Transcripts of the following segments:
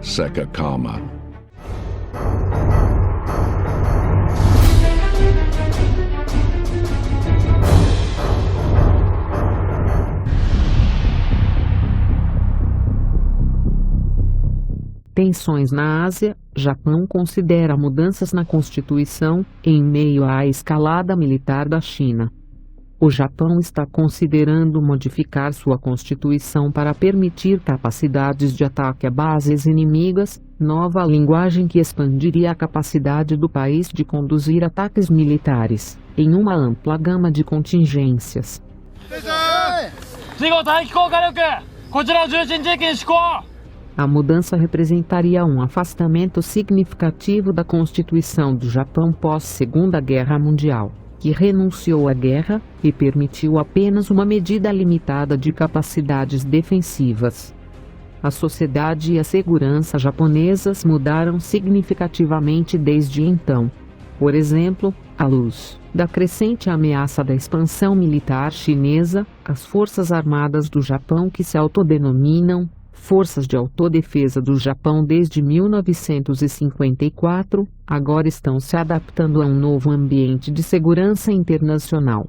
Seka Kama. Tensões na Ásia. Japão considera mudanças na Constituição em meio à escalada militar da China. O Japão está considerando modificar sua Constituição para permitir capacidades de ataque a bases inimigas, nova linguagem que expandiria a capacidade do país de conduzir ataques militares, em uma ampla gama de contingências. A mudança representaria um afastamento significativo da Constituição do Japão pós-Segunda Guerra Mundial, que renunciou à guerra e permitiu apenas uma medida limitada de capacidades defensivas. A sociedade e a segurança japonesas mudaram significativamente desde então. Por exemplo, à luz da crescente ameaça da expansão militar chinesa, as Forças Armadas do Japão, que se autodenominam Forças de Autodefesa do Japão desde 1954, agora estão se adaptando a um novo ambiente de segurança internacional.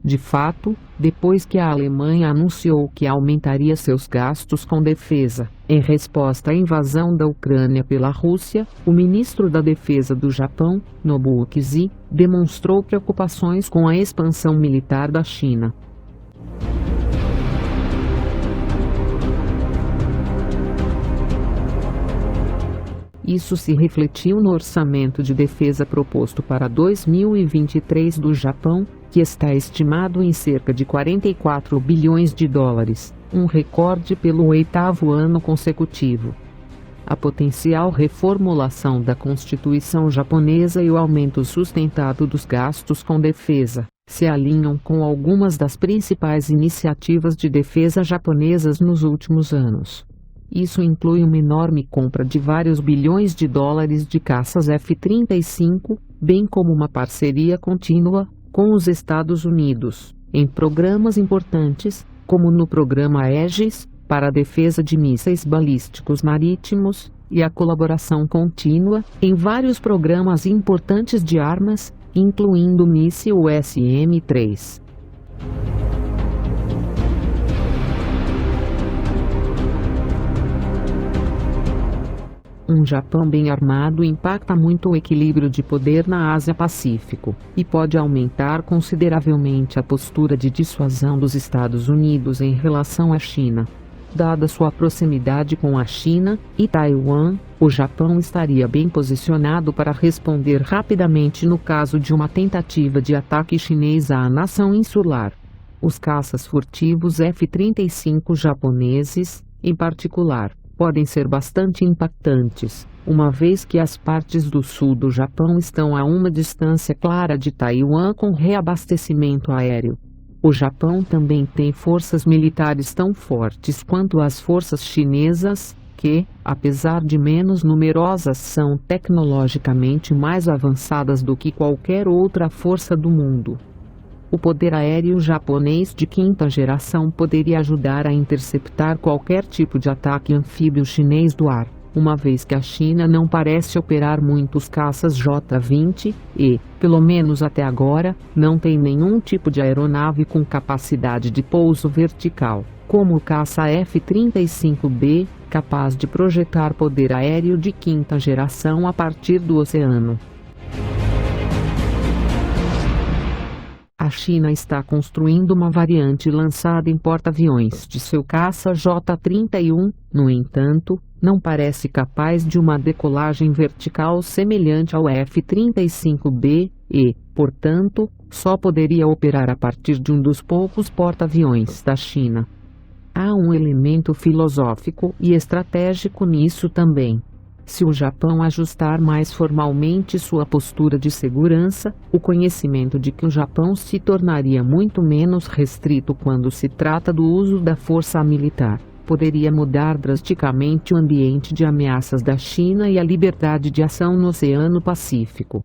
De fato, depois que a Alemanha anunciou que aumentaria seus gastos com defesa, em resposta à invasão da Ucrânia pela Rússia, o ministro da Defesa do Japão, Nobuo Kishi, demonstrou preocupações com a expansão militar da China. Isso se refletiu no orçamento de defesa proposto para 2023 do Japão, que está estimado em cerca de 44 bilhões de dólares, um recorde pelo 8º ano consecutivo. A potencial reformulação da Constituição japonesa e o aumento sustentado dos gastos com defesa se alinham com algumas das principais iniciativas de defesa japonesas nos últimos anos. Isso inclui uma enorme compra de vários bilhões de dólares de caças F-35, bem como uma parceria contínua com os Estados Unidos, em programas importantes, como no programa Aegis, para a defesa de mísseis balísticos marítimos, e a colaboração contínua em vários programas importantes de armas, incluindo o míssil SM-3. Um Japão bem armado impacta muito o equilíbrio de poder na Ásia-Pacífico, e pode aumentar consideravelmente a postura de dissuasão dos Estados Unidos em relação à China. Dada sua proximidade com a China e Taiwan, o Japão estaria bem posicionado para responder rapidamente no caso de uma tentativa de ataque chinês à nação insular. Os caças furtivos F-35 japoneses, em particular, podem ser bastante impactantes, uma vez que as partes do sul do Japão estão a uma distância clara de Taiwan com reabastecimento aéreo. O Japão também tem forças militares tão fortes quanto as forças chinesas, que, apesar de menos numerosas, são tecnologicamente mais avançadas do que qualquer outra força do mundo. O poder aéreo japonês de quinta geração poderia ajudar a interceptar qualquer tipo de ataque anfíbio chinês do ar, uma vez que a China não parece operar muitos caças J-20 e, pelo menos até agora, não tem nenhum tipo de aeronave com capacidade de pouso vertical, como o caça F-35B, capaz de projetar poder aéreo de quinta geração a partir do oceano. A China está construindo uma variante lançada em porta-aviões de seu caça J-31, no entanto, não parece capaz de uma decolagem vertical semelhante ao F-35B e, portanto, só poderia operar a partir de um dos poucos porta-aviões da China. Há um elemento filosófico e estratégico nisso também. Se o Japão ajustar mais formalmente sua postura de segurança, o conhecimento de que o Japão se tornaria muito menos restrito quando se trata do uso da força militar, poderia mudar drasticamente o ambiente de ameaças da China e a liberdade de ação no Oceano Pacífico.